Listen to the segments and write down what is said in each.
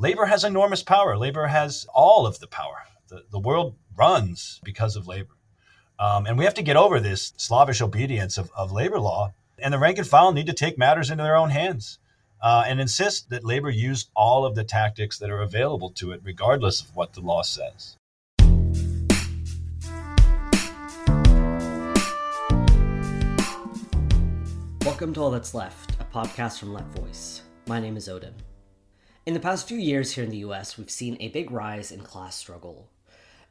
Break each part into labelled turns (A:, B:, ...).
A: labor has enormous power. Labor has all of the power. The world runs because of labor. And we have to get over this slavish obedience of labor law. And the rank and file need to take matters into their own hands and insist that labor use all of the tactics that are available to it, regardless of what the law says.
B: Welcome to All That's Left, a podcast from Left Voice. My name is Oden. In the past few years here in the US, we've seen a big rise in class struggle.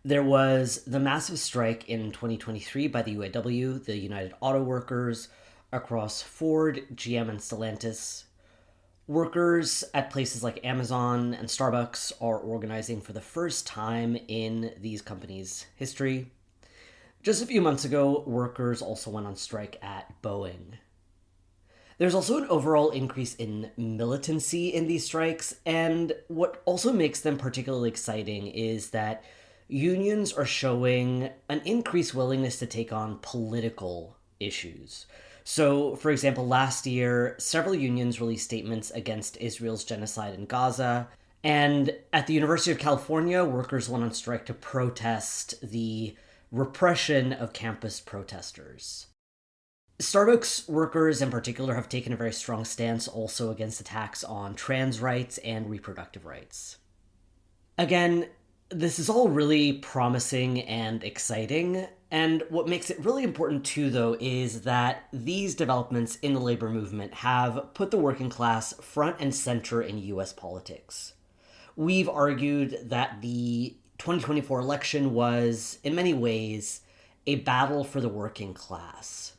B: There was the massive strike in 2023 by the UAW, the United Auto Workers, across Ford, GM, and Stellantis. Workers at places like Amazon and Starbucks are organizing for the first time in these companies' history. Just a few months ago, workers also went on strike at Boeing. There's also an overall increase in militancy in these strikes, and what also makes them particularly exciting is that unions are showing an increased willingness to take on political issues. So, for example, last year, several unions released statements against Israel's genocide in Gaza, and at the University of California, workers went on strike to protest the repression of campus protesters. Starbucks workers in particular have taken a very strong stance also against attacks on trans rights and reproductive rights. Again, this is all really promising and exciting, and what makes it really important too, though, is that these developments in the labor movement have put the working class front and center in US politics. We've argued that the 2024 election was, in many ways, a battle for the working class.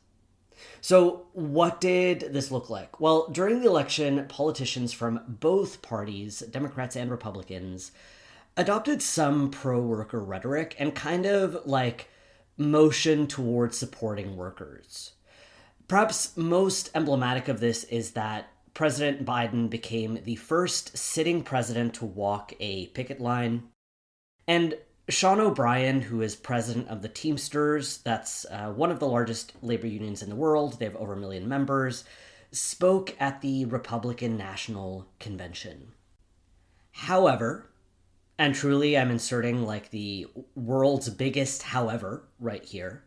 B: So what did this look like? Well, during the election, politicians from both parties, Democrats and Republicans, adopted some pro-worker rhetoric and kind of motion towards supporting workers. Perhaps most emblematic of this is that President Biden became the first sitting president to walk a picket line. And Sean O'Brien, who is president of the Teamsters, that's one of the largest labor unions in the world, they have over 1 million members, spoke at the Republican National Convention. However, and truly I'm inserting the world's biggest however right here,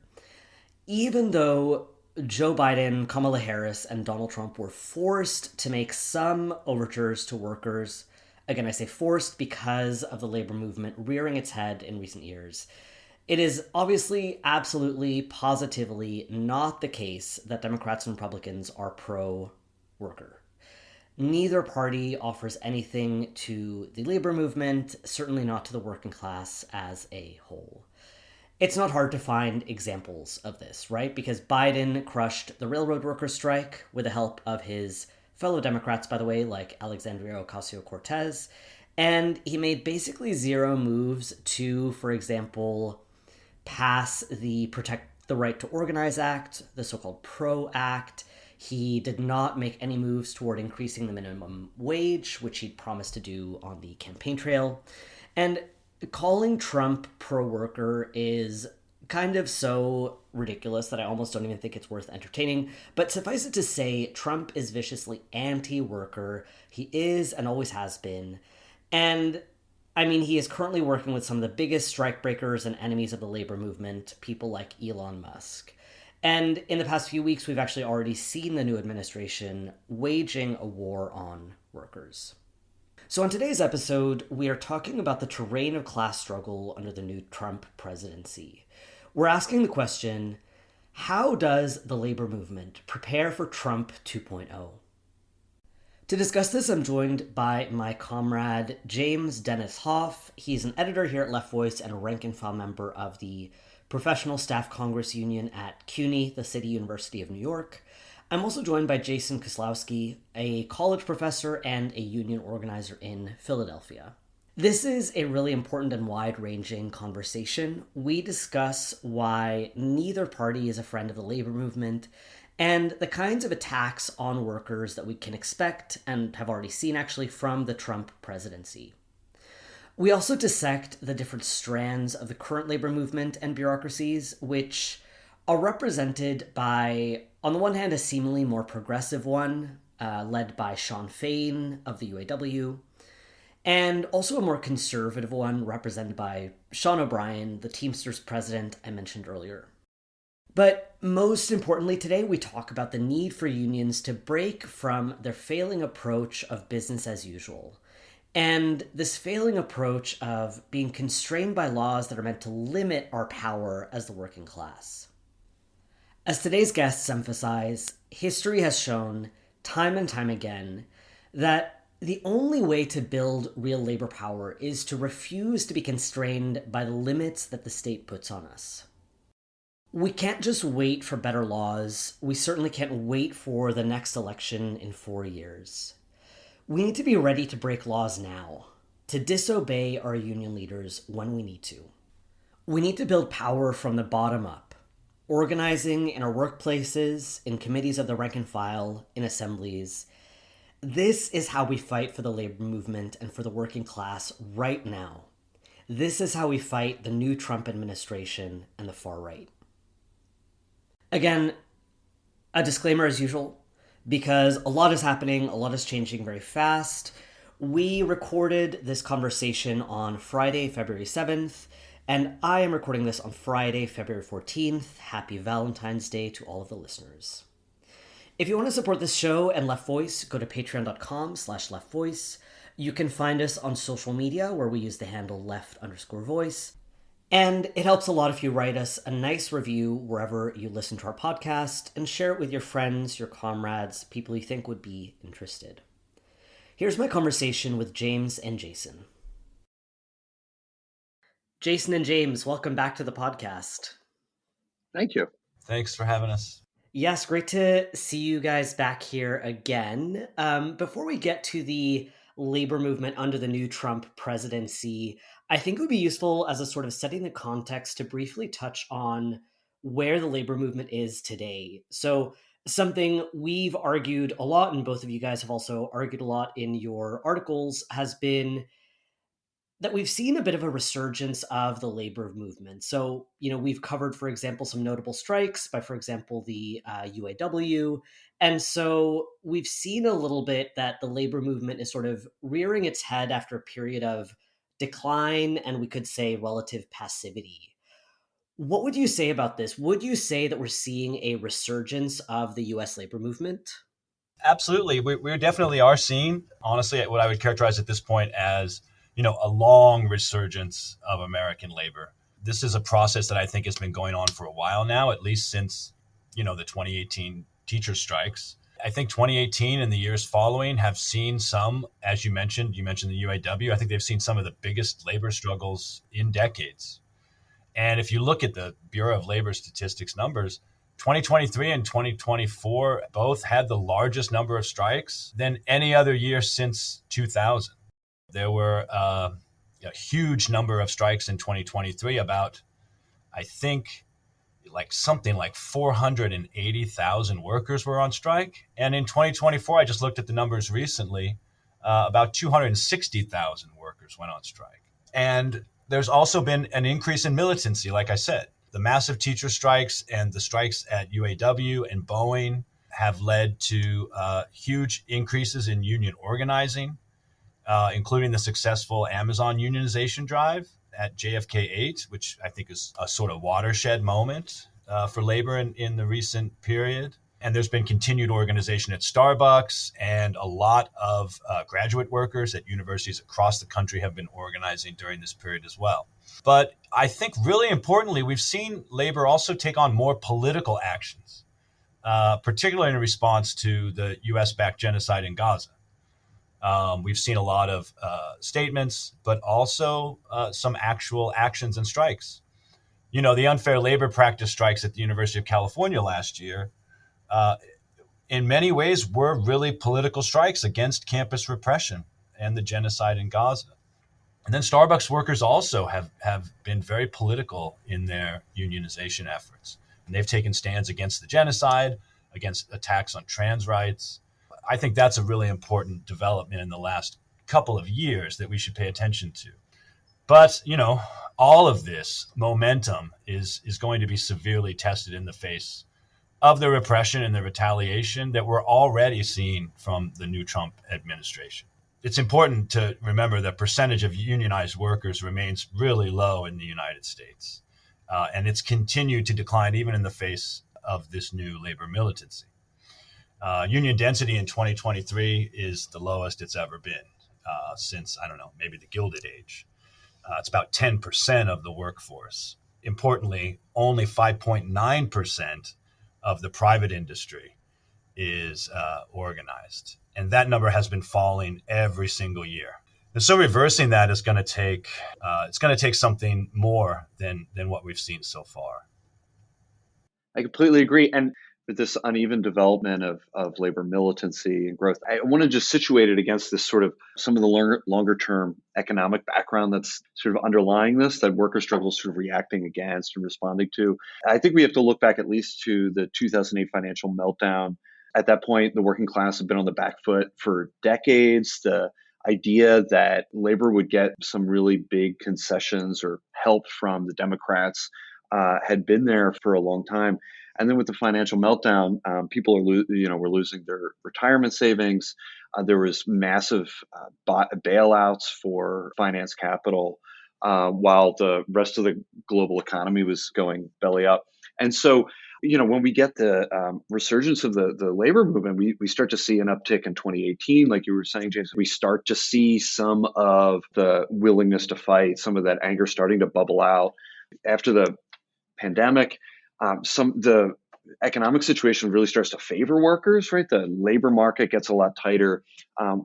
B: even though Joe Biden, Kamala Harris, and Donald Trump were forced to make some overtures to workers. Again, I say forced because of the labor movement rearing its head in recent years. It is obviously, absolutely, positively not the case that Democrats and Republicans are pro-worker. Neither party offers anything to the labor movement, certainly not to the working class as a whole. It's not hard to find examples of this, right? Because Biden crushed the railroad workers' strike with the help of his fellow Democrats, by the way, like Alexandria Ocasio-Cortez, and he made basically zero moves to, for example, pass the Protect the Right to Organize Act, the so-called PRO Act. He did not make any moves toward increasing the minimum wage, which he'd promised to do on the campaign trail. And calling Trump pro-worker is kind of so ridiculous that I almost don't even think it's worth entertaining. But suffice it to say, Trump is viciously anti-worker. He is and always has been. And he is currently working with some of the biggest strikebreakers and enemies of the labor movement, people like Elon Musk. And in the past few weeks, we've actually already seen the new administration waging a war on workers. So on today's episode, we are talking about the terrain of class struggle under the new Trump presidency. We're asking the question, how does the labor movement prepare for Trump 2.0? To discuss this, I'm joined by my comrade, James Dennis Hoff. He's an editor here at Left Voice and a rank-and-file member of the Professional Staff Congress Union at CUNY, the City University of New York. I'm also joined by Jason Koslowski, a college professor and a union organizer in Philadelphia. This is a really important and wide-ranging conversation. We discuss why neither party is a friend of the labor movement and the kinds of attacks on workers that we can expect and have already seen actually from the Trump presidency. We also dissect the different strands of the current labor movement and bureaucracies, which are represented by, on the one hand, a seemingly more progressive one, led by Shawn Fain of the UAW, and also a more conservative one represented by Sean O'Brien, the Teamsters president I mentioned earlier. But most importantly today, we talk about the need for unions to break from their failing approach of business as usual. And this failing approach of being constrained by laws that are meant to limit our power as the working class. As today's guests emphasize, history has shown, time and time again, that the only way to build real labor power is to refuse to be constrained by the limits that the state puts on us. We can't just wait for better laws. We certainly can't wait for the next election in 4 years. We need to be ready to break laws now, to disobey our union leaders when we need to. We need to build power from the bottom up, organizing in our workplaces, in committees of the rank and file, in assemblies. This is how we fight for the labor movement and for the working class right now. This is how we fight the new Trump administration and the far right. Again, a disclaimer as usual, because a lot is happening, a lot is changing very fast. We recorded this conversation on Friday, February 7th, and I am recording this on Friday, February 14th. Happy Valentine's Day to all of the listeners. If you want to support this show and Left Voice, go to patreon.com/leftvoice. You can find us on social media where we use the handle left_voice. And it helps a lot if you write us a nice review wherever you listen to our podcast and share it with your friends, your comrades, people you think would be interested. Here's my conversation with James and Jason. Jason and James, welcome back to the podcast.
C: Thank you.
A: Thanks for having us.
B: Yes, great to see you guys back here again. Before we get to the labor movement under the new Trump presidency, I think it would be useful as a sort of setting the context to briefly touch on where the labor movement is today. So something we've argued a lot, and both of you guys have also argued a lot in your articles, has been that we've seen a bit of a resurgence of the labor movement. So, we've covered, for example, some notable strikes by, for example, the UAW. And so we've seen a little bit that the labor movement is sort of rearing its head after a period of decline and we could say relative passivity. What would you say about this? Would you say that we're seeing a resurgence of the US labor movement?
A: Absolutely. We definitely are seeing, honestly, what I would characterize at this point as, a long resurgence of American labor. This is a process that I think has been going on for a while now, at least since, the 2018 teacher strikes. I think 2018 and the years following have seen some, as you mentioned the UAW. I think they've seen some of the biggest labor struggles in decades. And if you look at the Bureau of Labor Statistics numbers, 2023 and 2024 both had the largest number of strikes than any other year since 2000. There were a huge number of strikes in 2023, about, I think, something like 480,000 workers were on strike. And in 2024, I just looked at the numbers recently, about 260,000 workers went on strike. And there's also been an increase in militancy, like I said. The massive teacher strikes and the strikes at UAW and Boeing have led to huge increases in union organizing, including the successful Amazon unionization drive at JFK 8, which I think is a sort of watershed moment for labor in the recent period. And there's been continued organization at Starbucks, and a lot of graduate workers at universities across the country have been organizing during this period as well. But I think really importantly, we've seen labor also take on more political actions, particularly in response to the US-backed genocide in Gaza. We've seen a lot of statements, but also some actual actions and strikes. The unfair labor practice strikes at the University of California last year, in many ways, were really political strikes against campus repression and the genocide in Gaza. And then Starbucks workers also have been very political in their unionization efforts. And they've taken stands against the genocide, against attacks on trans rights. I think that's a really important development in the last couple of years that we should pay attention to. But, all of this momentum is going to be severely tested in the face of the repression and the retaliation that we're already seeing from the new Trump administration. it's important to remember the percentage of unionized workers remains really low in the United States. And it's continued to decline even in the face of this new labor militancy. Union density in 2023 is the lowest it's ever been since, I don't know, maybe the Gilded Age. It's about 10% of the workforce. Importantly, only 5.9% of the private industry is organized. And that number has been falling every single year. And so reversing that is going to take something more than what we've seen so far.
C: I completely agree. And with this uneven development of labor militancy and growth, I want to just situate it against this sort of some of the longer term economic background that's sort of underlying this, that worker struggles sort of reacting against and responding to. I think we have to look back at least to the 2008 financial meltdown. At that point, the working class had been on the back foot for decades. The idea that labor would get some really big concessions or help from the Democrats had been there for a long time. And then with the financial meltdown, people were losing their retirement savings. There was massive bailouts for finance capital, while the rest of the global economy was going belly up. And so, when we get the resurgence of the labor movement, we start to see an uptick in 2018, like you were saying, James. We start to see some of the willingness to fight, some of that anger starting to bubble out. After the pandemic, the economic situation really starts to favor workers, right? The labor market gets a lot tighter.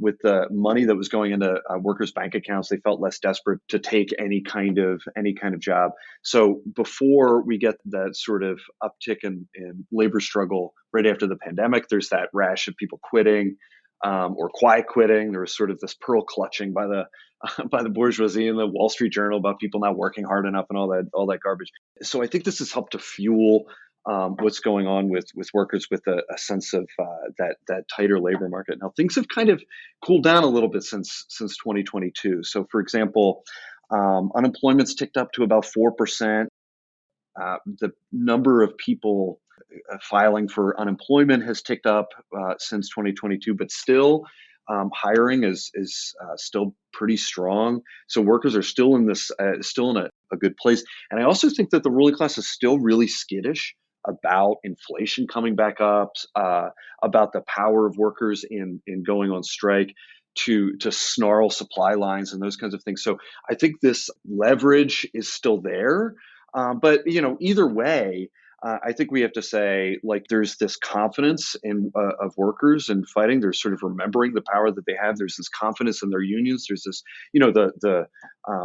C: With the money that was going into workers' bank accounts, they felt less desperate to take any kind of job. So before we get that sort of uptick in labor struggle right after the pandemic, there's that rash of people quitting or quiet quitting. There was sort of this pearl clutching by the bourgeoisie in the Wall Street Journal about people not working hard enough and all that garbage. So I think this has helped to fuel what's going on with workers with a sense of that tighter labor market. Now things have kind of cooled down a little bit since 2022. So for example, unemployment's ticked up to about 4%. The number of people filing for unemployment has ticked up since 2022, but still hiring is still pretty strong. So workers are still in a good place. And I also think that the ruling class is still really skittish about inflation coming back up, about the power of workers in going on strike to snarl supply lines and those kinds of things. So I think this leverage is still there. But either way, I think we have to say, like, there's this confidence of workers in fighting. They're sort of remembering the power that they have. There's this confidence in their unions. There's this, the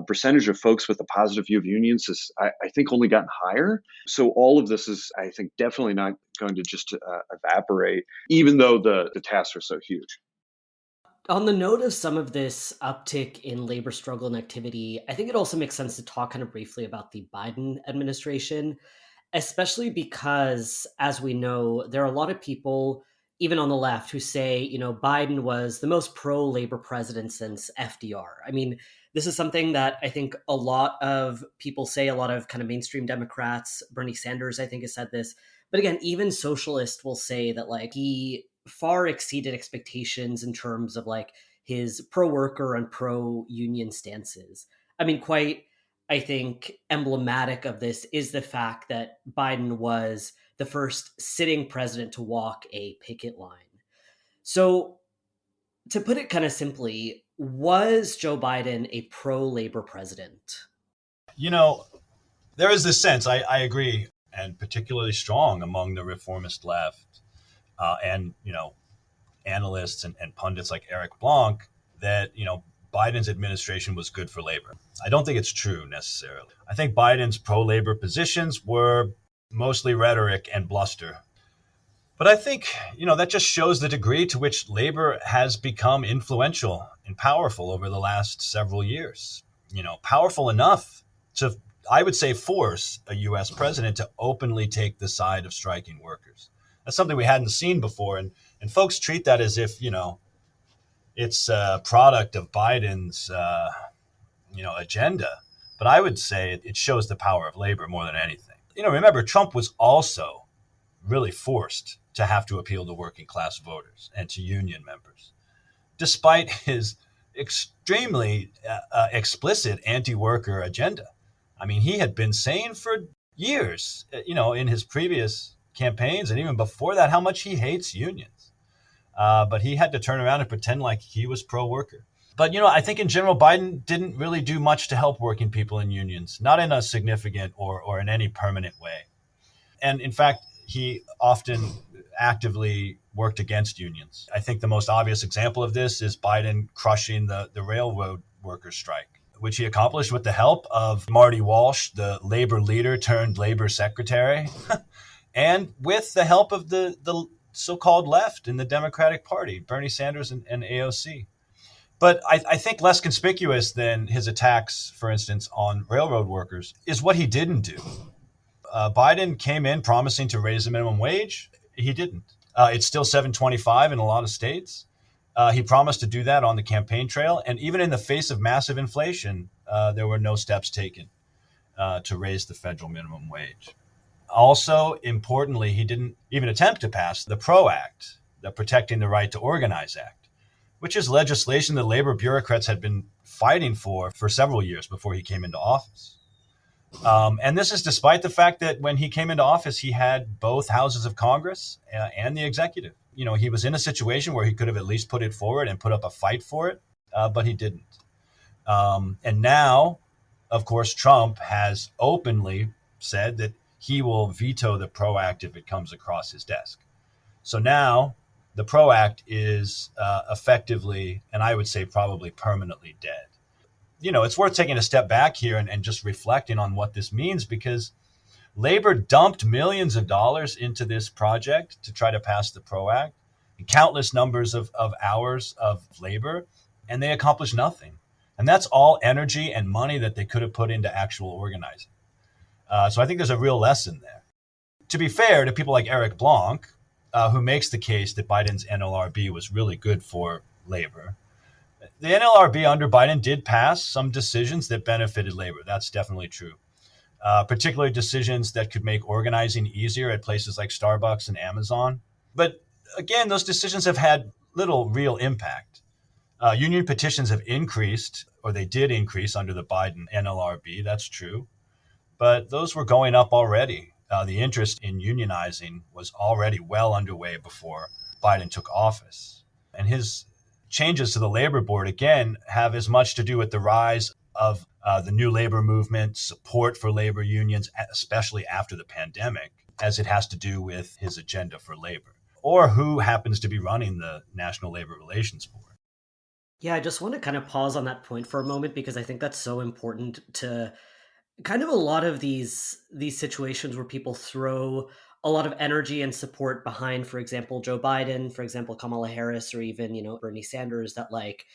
C: percentage of folks with a positive view of unions is, I think, only gotten higher. So all of this is, I think, definitely not going to just evaporate, even though the tasks are so huge.
B: On the note of some of this uptick in labor struggle and activity, I think it also makes sense to talk kind of briefly about the Biden administration, especially because, as we know, there are a lot of people, even on the left, who say, Biden was the most pro-labor president since FDR. I mean, this is something that I think a lot of people say, a lot of kind of mainstream Democrats, Bernie Sanders, I think, has said this. But again, even socialists will say that, like, he far exceeded expectations in terms of, like, his pro-worker and pro-union stances. I mean, I think emblematic of this is the fact that Biden was the first sitting president to walk a picket line. So, to put it kind of simply, was Joe Biden a pro-labor president?
A: There is this sense, I agree, and particularly strong among the reformist left and analysts and pundits like Eric Blanc, that Biden's administration was good for labor. I don't think it's true necessarily. I think Biden's pro-labor positions were mostly rhetoric and bluster. But I think, that just shows the degree to which labor has become influential and powerful over the last several years. Powerful enough to, I would say, force a U.S. president to openly take the side of striking workers. That's something we hadn't seen before. And folks treat that as if, it's a product of Biden's, agenda. But I would say it shows the power of labor more than anything. Remember, Trump was also really forced to have to appeal to working class voters and to union members, despite his extremely explicit anti-worker agenda. I mean, he had been saying for years, in his previous campaigns and even before that, how much he hates unions. But he had to turn around and pretend like he was pro-worker. But, I think in general, Biden didn't really do much to help working people in unions, not in a significant or in any permanent way. And in fact, he often actively worked against unions. I think the most obvious example of this is Biden crushing the railroad workers' strike, which he accomplished with the help of Marty Walsh, the labor leader turned labor secretary, and with the help of the so-called left in the Democratic Party, Bernie Sanders and AOC. But I think less conspicuous than his attacks, for instance, on railroad workers is what he didn't do. Biden came in promising to raise the minimum wage. He didn't. It's still $7.25 in a lot of states. He promised to do that on the campaign trail. And even in the face of massive inflation, there were no steps taken to raise the federal minimum wage. Also, importantly, he didn't even attempt to pass the PRO Act, the Protecting the Right to Organize Act, which is legislation that labor bureaucrats had been fighting for several years before he came into office. And this is despite the fact that when he came into office, he had both houses of Congress and the executive. He was in a situation where he could have at least put it forward and put up a fight for it, but he didn't. And now, of course, Trump has openly said that he will veto the PRO Act if it comes across his desk. So now the PRO Act is effectively, and I would say probably permanently dead. It's worth taking a step back here and just reflecting on what this means, because labor dumped millions of dollars into this project to try to pass the PRO Act, and countless numbers of hours of labor, and they accomplished nothing. And that's all energy and money that they could have put into actual organizing. So I think there's a real lesson there. To be fair to people like Eric Blanc, who makes the case that Biden's NLRB was really good for labor, the NLRB under Biden did pass some decisions that benefited labor. That's definitely true. Particularly decisions that could make organizing easier at places like Starbucks and Amazon. But again, those decisions have had little real impact. Union petitions have increased, or they did increase under the Biden NLRB. That's true. But those were going up already. The interest in unionizing was already well underway before Biden took office. And his changes to the labor board, again, have as much to do with the rise of the new labor movement, support for labor unions, especially after the pandemic, as it has to do with his agenda for labor, or who happens to be running the National Labor Relations Board.
B: Yeah, I just want to kind of pause on that point for a moment, because I think that's so important to kind of a lot of these situations where people throw a lot of energy and support behind, for example, Joe Biden, for example, Kamala Harris, or even, Bernie Sanders, that like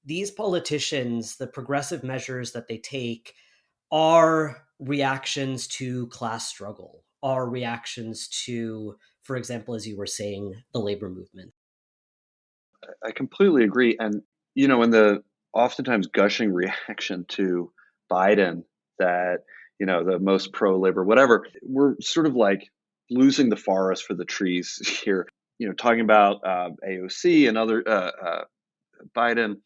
B: these politicians, the progressive measures that they take are reactions to class struggle, are reactions to, for example, as you were saying, the labor movement.
C: I completely agree. And, in the oftentimes gushing reaction to Biden that, the most pro-labor, whatever, we're sort of like losing the forest for the trees here, talking about AOC and other Biden.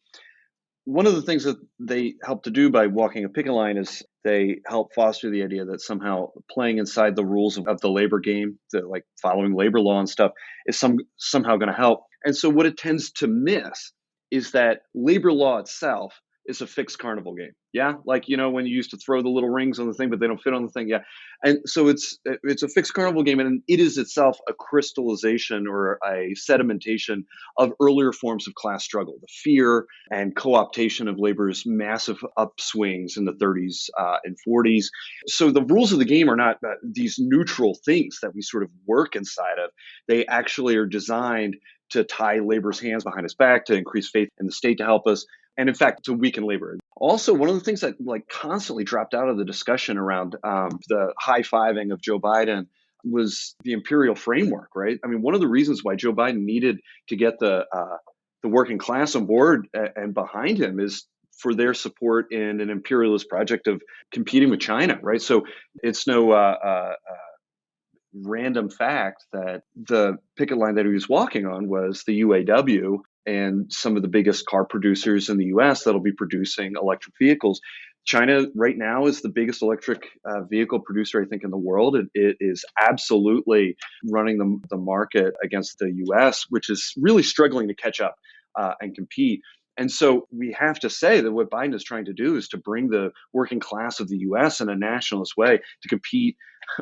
C: One of the things that they help to do by walking a picket line is they help foster the idea that somehow playing inside the rules of the labor game, like following labor law and stuff, is somehow going to help. And so what it tends to miss is that labor law itself is a fixed carnival game. Yeah. Like, when you used to throw the little rings on the thing, but they don't fit on the thing. Yeah. And so it's a fixed carnival game, and it is itself a crystallization or a sedimentation of earlier forms of class struggle, the fear and co-optation of labor's massive upswings in the 30s and 40s. So the rules of the game are not these neutral things that we sort of work inside of. They actually are designed to tie labor's hands behind its back, to increase faith in the state to help us, and in fact, to weaken labor. Also, one of the things that constantly dropped out of the discussion around the high-fiving of Joe Biden was the imperial framework, right? I mean, one of the reasons why Joe Biden needed to get the working class on board and behind him is for their support in an imperialist project of competing with China, right? So it's no random fact that the picket line that he was walking on was the UAW, and some of the biggest car producers in the US that'll be producing electric vehicles. China right now is the biggest electric vehicle producer, I think, in the world. It is absolutely running the market against the US, which is really struggling to catch up and compete. And so we have to say that what Biden is trying to do is to bring the working class of the US in a nationalist way to compete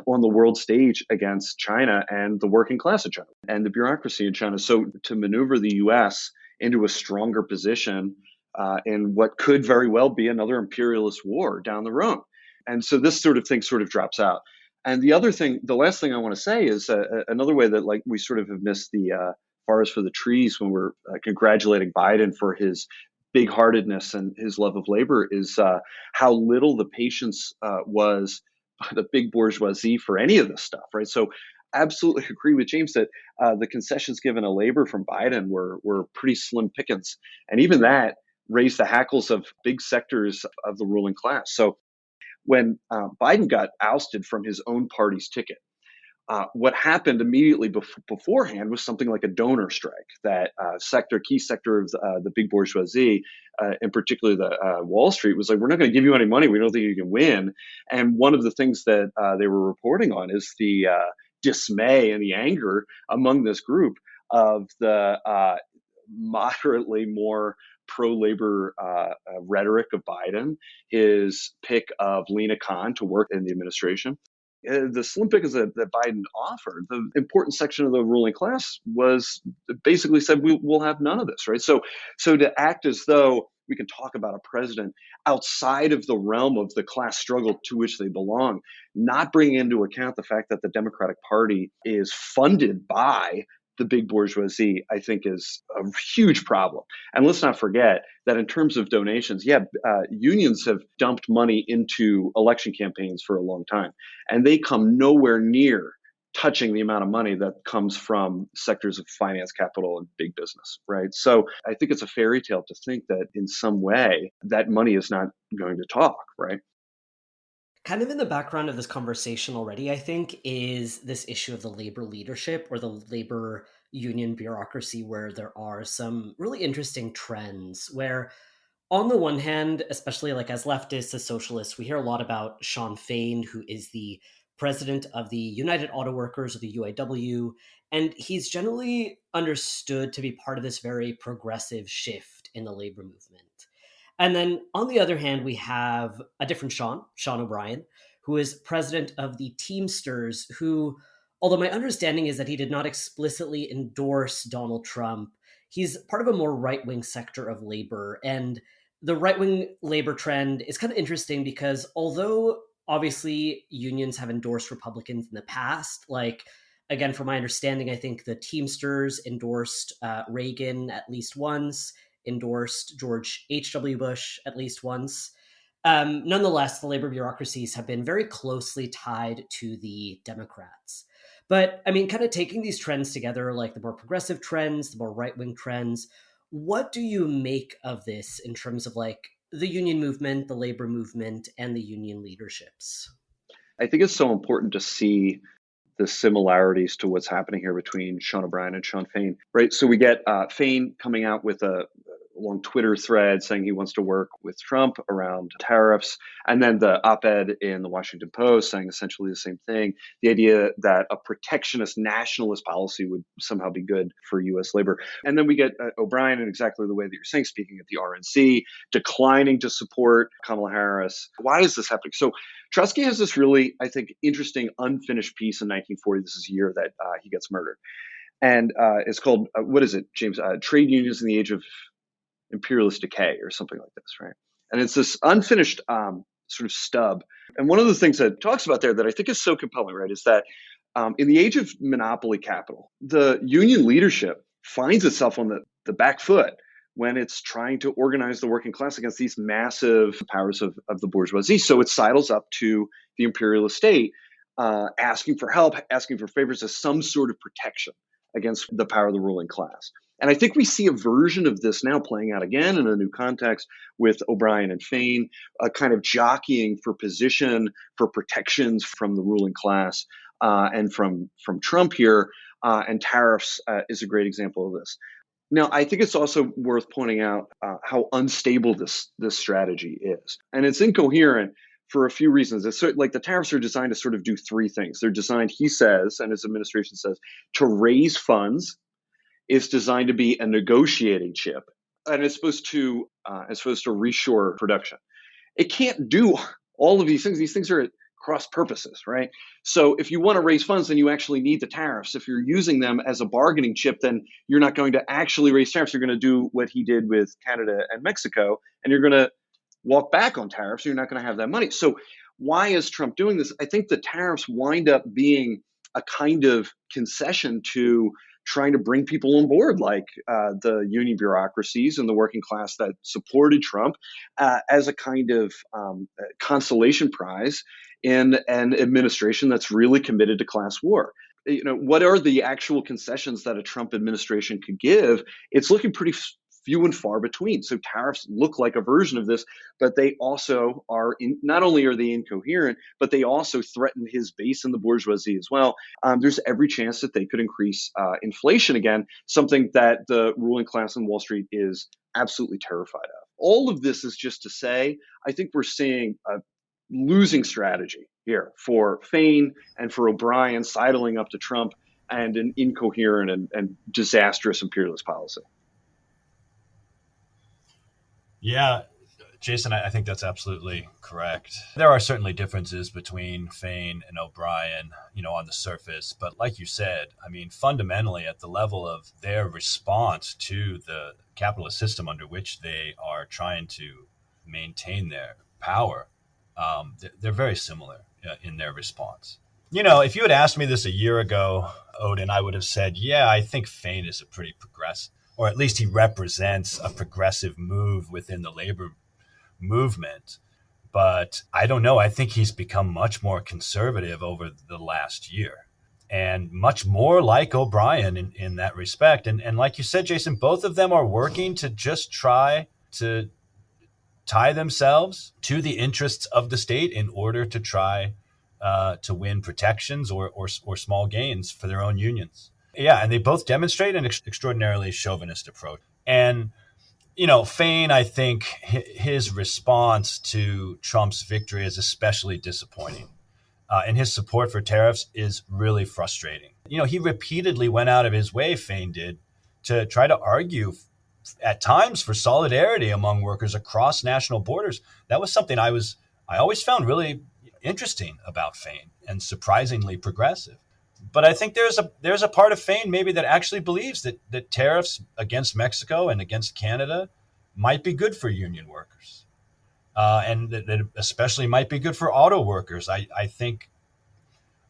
C: on the world stage against China and the working class of China and the bureaucracy in China. So to maneuver the US into a stronger position in what could very well be another imperialist war down the road. And so this sort of thing sort of drops out. And the last thing I want to say is another way that like we sort of have missed the forest for the trees when we're congratulating Biden for his big-heartedness and his love of labor is how little the patience was by the big bourgeoisie for any of this stuff, right? So absolutely agree with James that the concessions given to labor from Biden were pretty slim pickings. And even that raised the hackles of big sectors of the ruling class. So when Biden got ousted from his own party's ticket, what happened immediately beforehand was something like a donor strike. That key sector of the big bourgeoisie, in particular the Wall Street, was like, we're not going to give you any money. We don't think you can win. And one of the things that they were reporting on is the dismay and the anger among this group of the moderately more pro-labor rhetoric of Biden, his pick of Lena Khan to work in the administration. The slim pickings that Biden offered, the important section of the ruling class was basically said, we'll have none of this, right? So to act as though we can talk about a president outside of the realm of the class struggle to which they belong, not bringing into account the fact that the Democratic Party is funded by the big bourgeoisie, I think is a huge problem. And let's not forget that in terms of donations, unions have dumped money into election campaigns for a long time, and they come nowhere near touching the amount of money that comes from sectors of finance, capital, and big business, right? So I think it's a fairy tale to think that in some way that money is not going to talk, right?
B: Kind of in the background of this conversation already, I think, is this issue of the labor leadership or the labor union bureaucracy, where there are some really interesting trends where, on the one hand, especially like as leftists, as socialists, we hear a lot about Sean Fain, who is the president of the United Auto Workers, or the UAW, and he's generally understood to be part of this very progressive shift in the labor movement. And then on the other hand, we have a different Sean O'Brien, who is president of the Teamsters, who, although my understanding is that he did not explicitly endorse Donald Trump, he's part of a more right-wing sector of labor. And the right-wing labor trend is kind of interesting because although obviously unions have endorsed Republicans in the past, like, again, from my understanding, I think the Teamsters endorsed Reagan at least once, endorsed George H.W. Bush at least once. Nonetheless, the labor bureaucracies have been very closely tied to the Democrats. But I mean, kind of taking these trends together, like the more progressive trends, the more right-wing trends, what do you make of this in terms of like the union movement, the labor movement, and the union leaderships?
C: I think it's so important to see the similarities to what's happening here between Sean O'Brien and Sean Fain, right? So we get Fain coming out with a long Twitter thread saying he wants to work with Trump around tariffs, and then the op-ed in the Washington Post saying essentially the same thing, the idea that a protectionist nationalist policy would somehow be good for U.S. labor. And then we get O'Brien in exactly the way that you're saying, speaking at the RNC, declining to support Kamala Harris. Why is this happening? So Trotsky has this really, I think, interesting unfinished piece in 1940. This is the year that he gets murdered. And it's called, what is it, James? Trade Unions in the Age of Imperialist Decay or something like this, right? And it's this unfinished sort of stub. And one of the things that it talks about there that I think is so compelling, right, is that in the age of monopoly capital, the union leadership finds itself on the back foot when it's trying to organize the working class against these massive powers of the bourgeoisie. So it sidles up to the imperialist state, asking for help, asking for favors as some sort of protection against the power of the ruling class. And I think we see a version of this now playing out again in a new context with O'Brien and Fain, a kind of jockeying for position, for protections from the ruling class and from Trump here. And tariffs is a great example of this. Now, I think it's also worth pointing out how unstable this strategy is, and it's incoherent for a few reasons. It's like the tariffs are designed to sort of do three things. They're designed, he says, and his administration says, to raise funds. It's designed to be a negotiating chip, and it's supposed to reshore production. It can't do all of these things. These things are at cross purposes, right? So if you want to raise funds, then you actually need the tariffs. If you're using them as a bargaining chip, then you're not going to actually raise tariffs. You're going to do what he did with Canada and Mexico, and you're going to walk back on tariffs. You're not going to have that money. So why is Trump doing this? I think the tariffs wind up being a kind of concession to trying to bring people on board, like the union bureaucracies and the working class that supported Trump, as a kind of consolation prize in an administration that's really committed to class war. What are the actual concessions that a Trump administration could give? It's looking pretty few and far between. So tariffs look like a version of this, but they also are not only are they incoherent, but they also threaten his base in the bourgeoisie as well. There's every chance that they could increase inflation again, something that the ruling class on Wall Street is absolutely terrified of. All of this is just to say, I think we're seeing a losing strategy here for Fain and for O'Brien sidling up to Trump, and an incoherent and disastrous imperialist policy.
A: Yeah, Jason, I think that's absolutely correct. There are certainly differences between Fain and O'Brien, on the surface. But like you said, I mean, fundamentally at the level of their response to the capitalist system under which they are trying to maintain their power, they're very similar in their response. If you had asked me this a year ago, Oden, I would have said, yeah, I think Fain is a pretty progressive, or at least he represents a progressive move within the labor movement. But I don't know. I think he's become much more conservative over the last year, and much more like O'Brien in that respect. And like you said, Jason, both of them are working to just try to tie themselves to the interests of the state in order to try to win protections or small gains for their own unions. Yeah, and they both demonstrate an extraordinarily chauvinist approach. And, Fain, I think his response to Trump's victory is especially disappointing. And his support for tariffs is really frustrating. He repeatedly went out of his way, Fain did, to try to argue at times for solidarity among workers across national borders. That was something I always found really interesting about Fain and surprisingly progressive. But I think there's a part of Fain maybe that actually believes that tariffs against Mexico and against Canada might be good for union workers, and that especially might be good for auto workers. I think,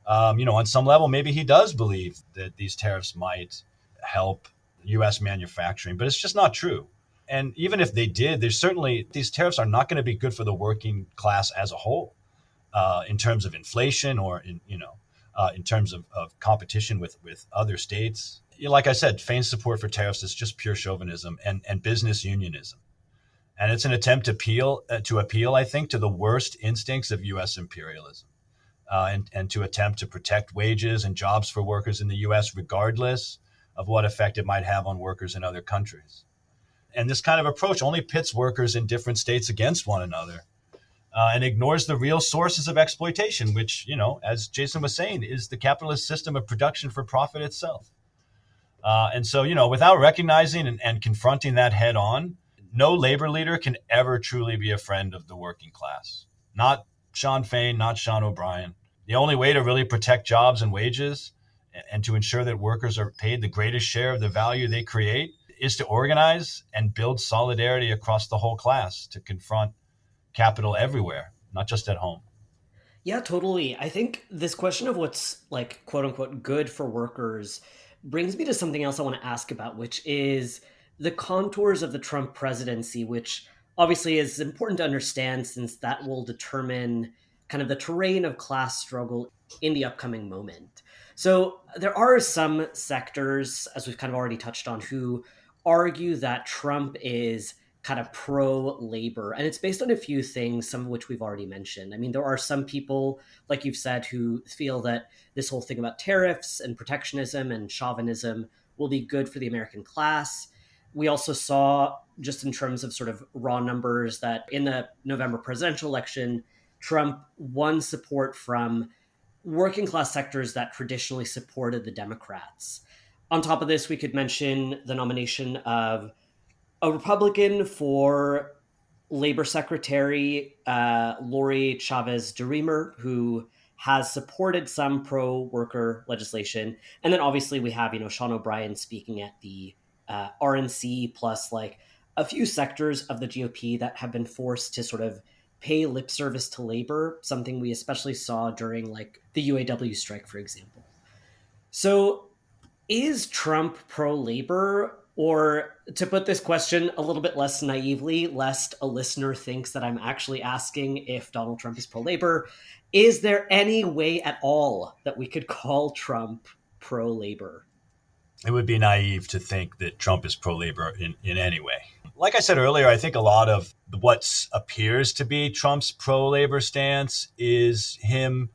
A: on some level, maybe he does believe that these tariffs might help U.S. manufacturing, but it's just not true. And even if they did, these tariffs are not going to be good for the working class as a whole, in terms of inflation or in terms of competition with other states. Like I said, Fain's support for tariffs is just pure chauvinism and business unionism. And it's an attempt to appeal, I think, to the worst instincts of U.S. imperialism, and to attempt to protect wages and jobs for workers in the U.S., regardless of what effect it might have on workers in other countries. And this kind of approach only pits workers in different states against one another, and ignores the real sources of exploitation, which, as Jason was saying, is the capitalist system of production for profit itself. And so, without recognizing and confronting that head on, no labor leader can ever truly be a friend of the working class. Not Sean Fain, not Sean O'Brien. The only way to really protect jobs and wages and to ensure that workers are paid the greatest share of the value they create is to organize and build solidarity across the whole class to confront capital everywhere, not just at home.
B: Yeah, totally. I think this question of what's like quote unquote good for workers brings me to something else I want to ask about, which is the contours of the Trump presidency, which obviously is important to understand since that will determine kind of the terrain of class struggle in the upcoming moment. So there are some sectors, as we've kind of already touched on, who argue that Trump is kind of pro-labor. And it's based on a few things, some of which we've already mentioned. I mean, there are some people, like you've said, who feel that this whole thing about tariffs and protectionism and chauvinism will be good for the American class. We also saw, just in terms of sort of raw numbers, that in the November presidential election, Trump won support from working class sectors that traditionally supported the Democrats. On top of this, we could mention the nomination of a Republican for Labor Secretary, Lori Chavez DeRemer, who has supported some pro-worker legislation. And then obviously we have, Sean O'Brien speaking at the RNC, plus like a few sectors of the GOP that have been forced to sort of pay lip service to labor, something we especially saw during like the UAW strike, for example. So is Trump pro-labor? Or to put this question a little bit less naively, lest a listener thinks that I'm actually asking if Donald Trump is pro-labor, is there any way at all that we could call Trump pro-labor?
A: It would be naive to think that Trump is pro-labor in any way. Like I said earlier, I think a lot of what appears to be Trump's pro-labor stance is him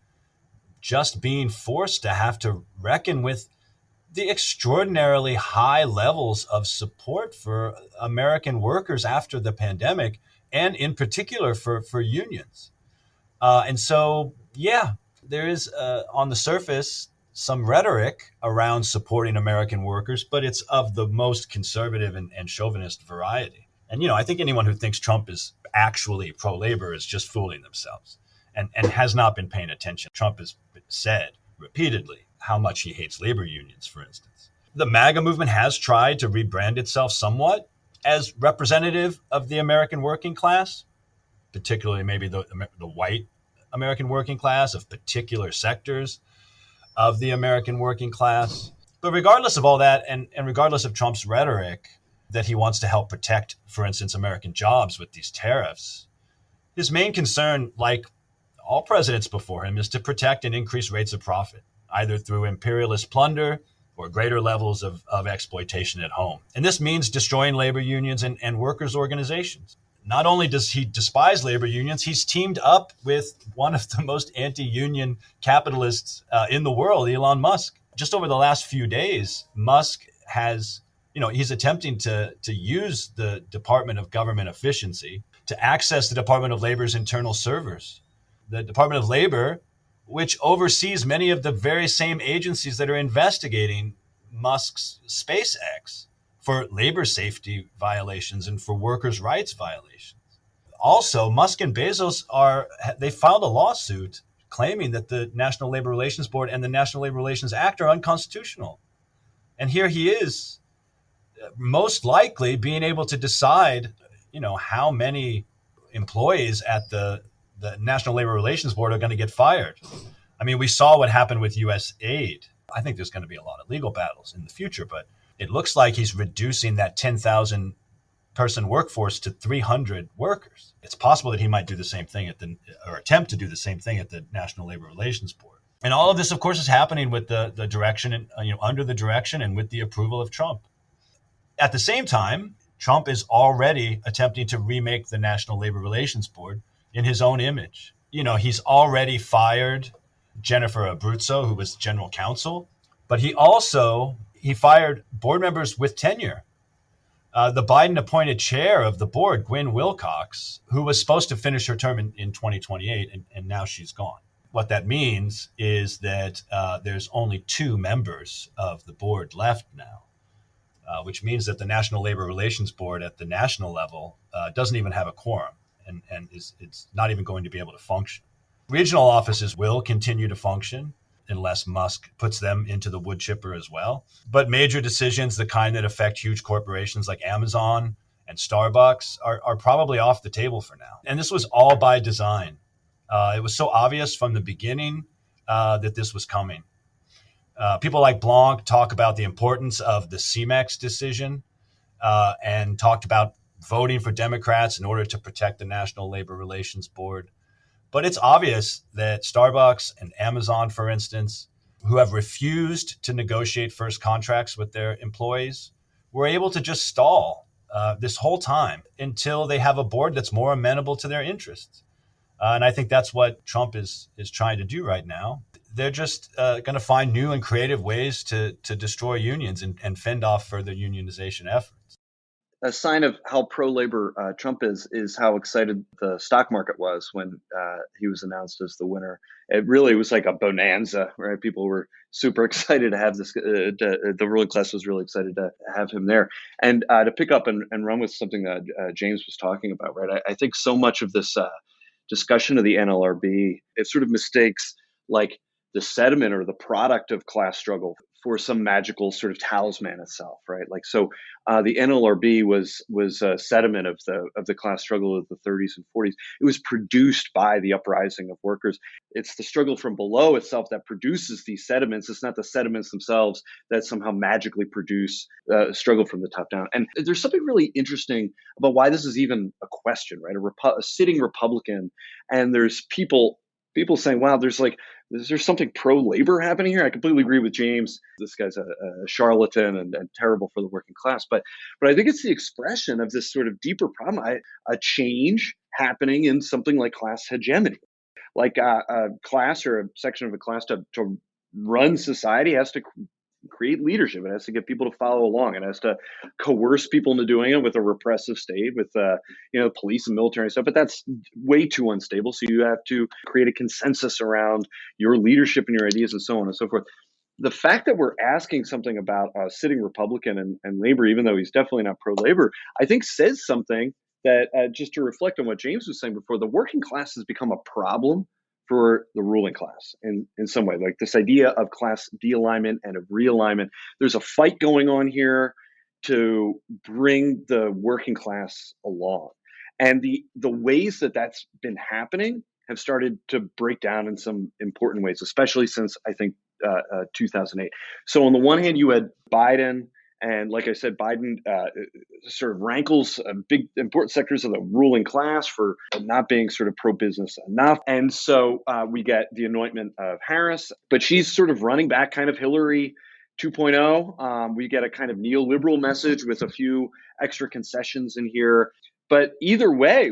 A: just being forced to have to reckon with the extraordinarily high levels of support for American workers after the pandemic, and in particular for unions. And so, yeah, there is on the surface some rhetoric around supporting American workers, but it's of the most conservative and chauvinist variety. And, I think anyone who thinks Trump is actually pro-labor is just fooling themselves and has not been paying attention. Trump has said repeatedly how much he hates labor unions, for instance. The MAGA movement has tried to rebrand itself somewhat as representative of the American working class, particularly maybe the white American working class, of particular sectors of the American working class. But regardless of all that, and regardless of Trump's rhetoric that he wants to help protect, for instance, American jobs with these tariffs, his main concern, like all presidents before him, is to protect and increase rates of profit, either through imperialist plunder or greater levels of exploitation at home. And this means destroying labor unions and workers' organizations. Not only does he despise labor unions, he's teamed up with one of the most anti-union capitalists in the world, Elon Musk. Just over the last few days, Musk has, he's attempting to use the Department of Government Efficiency to access the Department of Labor's internal servers. The Department of Labor, which oversees many of the very same agencies that are investigating Musk's SpaceX for labor safety violations and for workers' rights violations. Also, Musk and Bezos they filed a lawsuit claiming that the National Labor Relations Board and the National Labor Relations Act are unconstitutional. And here he is, most likely being able to decide, how many employees at the National Labor Relations Board are going to get fired. I mean, we saw what happened with U.S. aid. I think there's going to be a lot of legal battles in the future, but it looks like he's reducing that 10,000 person workforce to 300 workers. It's possible that he might do the same thing or attempt to do the same thing at the National Labor Relations Board. And all of this, of course, is happening with the direction and under the direction and with the approval of Trump. At the same time, Trump is already attempting to remake the National Labor Relations Board in his own image. He's already fired Jennifer Abruzzo, who was general counsel, but he fired board members with tenure. The Biden appointed chair of the board, Gwynne Wilcox, who was supposed to finish her term in 2028, and now she's gone. What that means is that there's only 2 members of the board left now, which means that the National Labor Relations Board at the national level doesn't even have a quorum and it's not even going to be able to function. Regional offices will continue to function unless Musk puts them into the wood chipper as well. But major decisions, the kind that affect huge corporations like Amazon and Starbucks, are probably off the table for now. And this was all by design. It was so obvious from the beginning that this was coming. People like Blanc talk about the importance of the CMEX decision and talked about voting for Democrats in order to protect the National Labor Relations Board. But it's obvious that Starbucks and Amazon, for instance, who have refused to negotiate first contracts with their employees, were able to just stall this whole time until they have a board that's more amenable to their interests. And I think that's what Trump is trying to do right now. They're just going to find new and creative ways to destroy unions and fend off further unionization efforts.
C: a sign of how pro-labor Trump is how excited the stock market was when he was announced as the winner. It really was like a bonanza, right? People were super excited to have this. The ruling class was really excited to have him there. And to pick up and run with something that James was talking about, right? I think so much of this discussion of the NLRB, it sort of mistakes like the sediment or the product of class struggle for some magical sort of talisman itself, right? Like so, the NLRB was a sediment of the class struggle of the 30s and 40s. It was produced by the uprising of workers. It's the struggle from below itself that produces these sediments. It's not the sediments themselves that somehow magically produce struggle from the top down. And there's something really interesting about why this is even a question, right? A sitting Republican, and there's people saying, "Wow, is there something pro-labor happening here?" I completely agree with James. This guy's a charlatan and terrible for the working class. But I think it's the expression of this sort of deeper problem, a change happening in something like class hegemony. Like a class or a section of a class to run society has to create leadership. It has to get people to follow along. It has to coerce people into doing it with a repressive state, with police and military stuff. But that's way too unstable. So you have to create a consensus around your leadership and your ideas and so on and so forth. The fact that we're asking something about a sitting Republican and labor, even though he's definitely not pro-labor, I think says something that just to reflect on what James was saying before, the working class has become a problem for the ruling class in some way, like this idea of class de-alignment and of realignment. There's a fight going on here to bring the working class along. And the ways that that's been happening have started to break down in some important ways, especially since I think 2008. So on the one hand, you had Biden, and like I said, Biden sort of rankles big important sectors of the ruling class for not being sort of pro-business enough. And so we get the anointment of Harris, but she's sort of running back kind of Hillary 2.0. We get a kind of neoliberal message with a few extra concessions in here. But either way,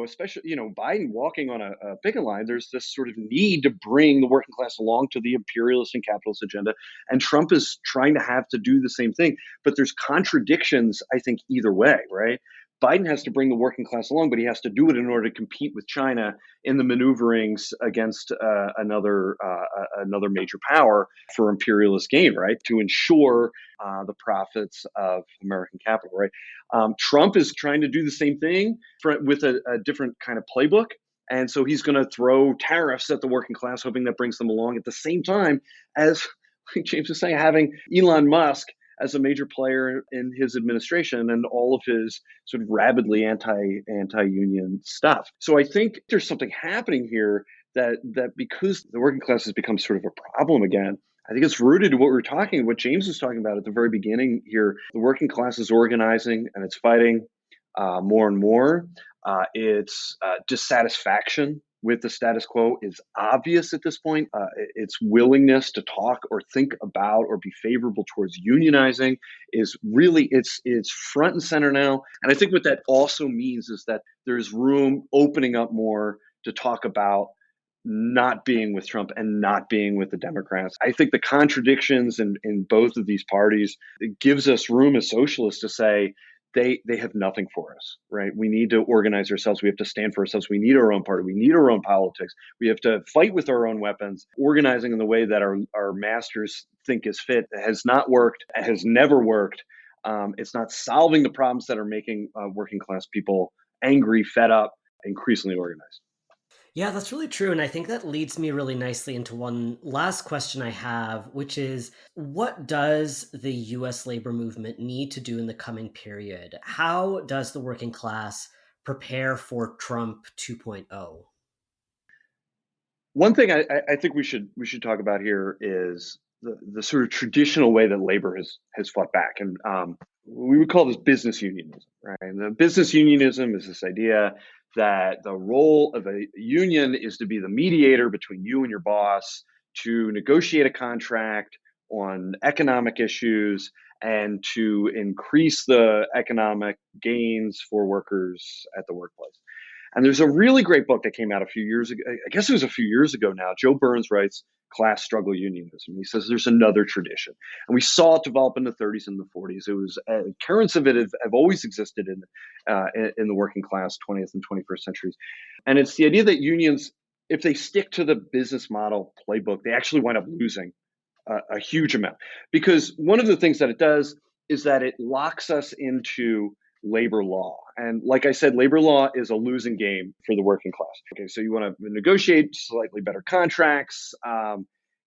C: especially, Biden walking on a picket line, there's this sort of need to bring the working class along to the imperialist and capitalist agenda. And Trump is trying to have to do the same thing. But there's contradictions, I think, either way, right? Biden has to bring the working class along, but he has to do it in order to compete with China in the maneuverings against another major power for imperialist gain, right? To ensure the profits of American capital, right? Trump is trying to do the same thing with a different kind of playbook. And so he's going to throw tariffs at the working class, hoping that brings them along at the same time as, like James was saying, having Elon Musk as a major player in his administration and all of his sort of rabidly anti-union stuff. So I think there's something happening here that because the working class has become sort of a problem again, I think it's rooted in what James was talking about at the very beginning here. The working class is organizing and it's fighting more and more. Its dissatisfaction with the status quo is obvious at this point. Its willingness to talk or think about or be favorable towards unionizing is really, it's front and center now. And I think what that also means is that there's room opening up more to talk about not being with Trump and not being with the Democrats. I think the contradictions in both of these parties, it gives us room as socialists to say, they have nothing for us, right? We need to organize ourselves. We have to stand for ourselves. We need our own party. We need our own politics. We have to fight with our own weapons. Organizing in the way that our masters think is fit has not worked, has never worked. It's not solving the problems that are making working class people angry, fed up, increasingly organized.
B: Yeah, that's really true. And I think that leads me really nicely into one last question I have, which is what does the US labor movement need to do in the coming period? How does the working class prepare for Trump 2.0?
C: One thing I think we should talk about here is the sort of traditional way that labor has fought back. And we would call this business unionism, right? And the business unionism is this idea that the role of a union is to be the mediator between you and your boss to negotiate a contract on economic issues and to increase the economic gains for workers at the workplace. And there's a really great book that came out a few years ago. I guess it was a few years ago now. Joe Burns writes Class Struggle Unionism. He says there's another tradition. And we saw it develop in the 30s and the 40s. It was currents of it have always existed in the working class 20th and 21st centuries. And it's the idea that unions, if they stick to the business model playbook, they actually wind up losing a huge amount. Because one of the things that it does is that it locks us into labor law. And like I said, labor law is a losing game for the working class. Okay, so you want to negotiate slightly better contracts.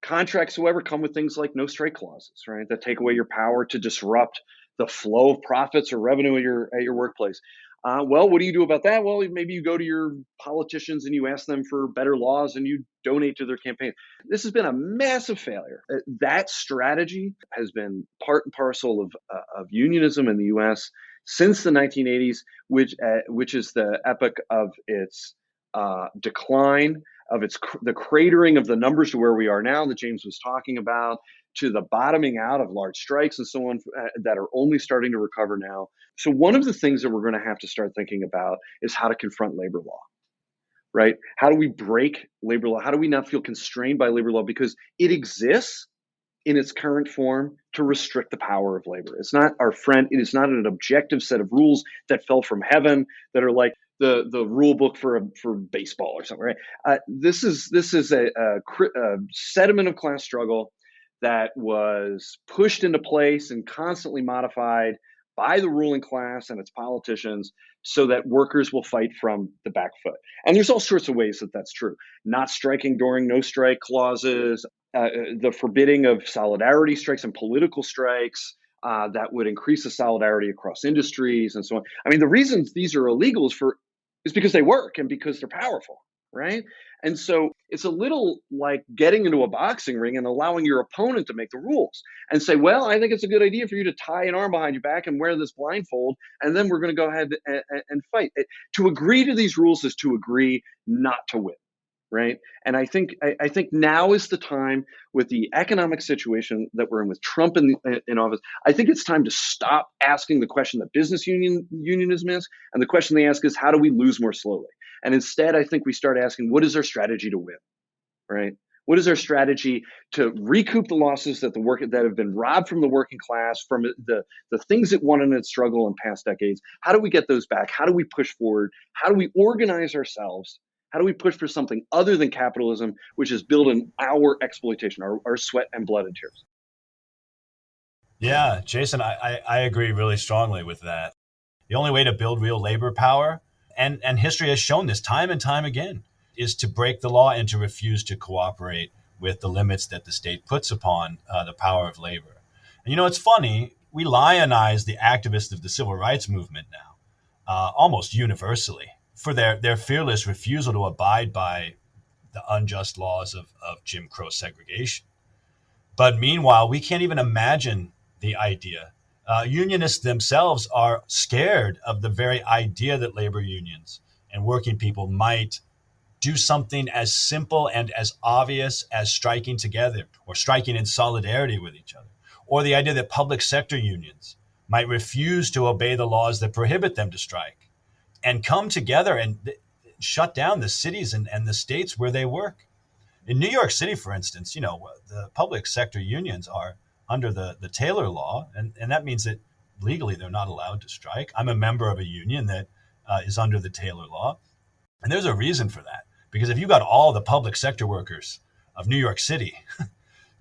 C: Contracts, however, come with things like no strike clauses, right? That take away your power to disrupt the flow of profits or revenue at your workplace. Well, what do you do about that? Well, maybe you go to your politicians and you ask them for better laws and you donate to their campaign. This has been a massive failure. That strategy has been part and parcel of unionism in the U.S. since the 1980s, which is the epoch of its decline, of the cratering of the numbers to where we are now that James was talking about, to the bottoming out of large strikes and so on that are only starting to recover now. So one of the things that we're going to have to start thinking about is how to confront labor law, right? How do we break labor law? How do we not feel constrained by labor law? Because it exists in its current form to restrict the power of labor. It's not our friend. It is not an objective set of rules that fell from heaven that are like the rule book for baseball or something, right? This is a sediment of class struggle that was pushed into place and constantly modified by the ruling class and its politicians so that workers will fight from the back foot. And there's all sorts of ways that that's true. Not striking during no strike clauses, the forbidding of solidarity strikes and political strikes that would increase the solidarity across industries and so on. I mean, the reasons these are illegal is because they work and because they're powerful, right? And so it's a little like getting into a boxing ring and allowing your opponent to make the rules and say, well, I think it's a good idea for you to tie an arm behind your back and wear this blindfold, and then we're going to go ahead and fight. To agree to these rules is to agree not to win, right? And I think now is the time, with the economic situation that we're in with Trump in office. I think it's time to stop asking the question that business unionism is, and the question they ask is, how do we lose more slowly? And instead, I think we start asking, what is our strategy to win, right? What is our strategy to recoup the losses that have been robbed from the working class, from the things it won in its struggle in past decades? How do we get those back? How do we push forward? How do we organize ourselves? How do we push for something other than capitalism, which is built in our exploitation, our sweat and blood and tears?
A: Yeah, Jason, I agree really strongly with that. The only way to build real labor power, and history has shown this time and time again, is to break the law and to refuse to cooperate with the limits that the state puts upon the power of labor. And it's funny, we lionize the activists of the civil rights movement now, almost universally, for their fearless refusal to abide by the unjust laws of Jim Crow segregation. But meanwhile, we can't even imagine the idea. Unionists themselves are scared of the very idea that labor unions and working people might do something as simple and as obvious as striking together or striking in solidarity with each other, or the idea that public sector unions might refuse to obey the laws that prohibit them to strike and come together and shut down the cities and the states where they work. In New York City, for instance, the public sector unions are under the Taylor law, and that means that legally they're not allowed to strike. I'm a member of a union that is under the Taylor law, and there's a reason for that. Because if you got all the public sector workers of New York City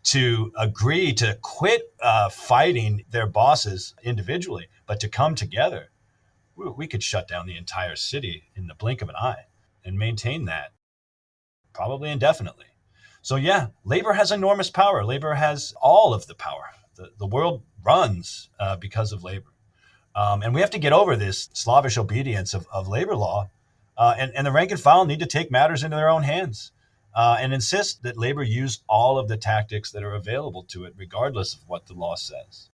A: to agree to quit fighting their bosses individually, but to come together, we could shut down the entire city in the blink of an eye and maintain that probably indefinitely. So yeah, labor has enormous power. Labor has all of the power. The world runs because of labor. And we have to get over this slavish obedience of labor law. And the rank and file need to take matters into their own hands and insist that labor use all of the tactics that are available to it, regardless of what the law says.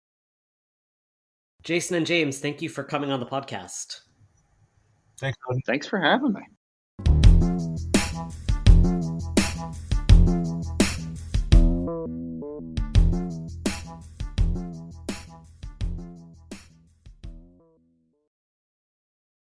B: Jason and James, thank you for coming on the podcast.
A: Thanks, Oden.
C: Thanks for having me.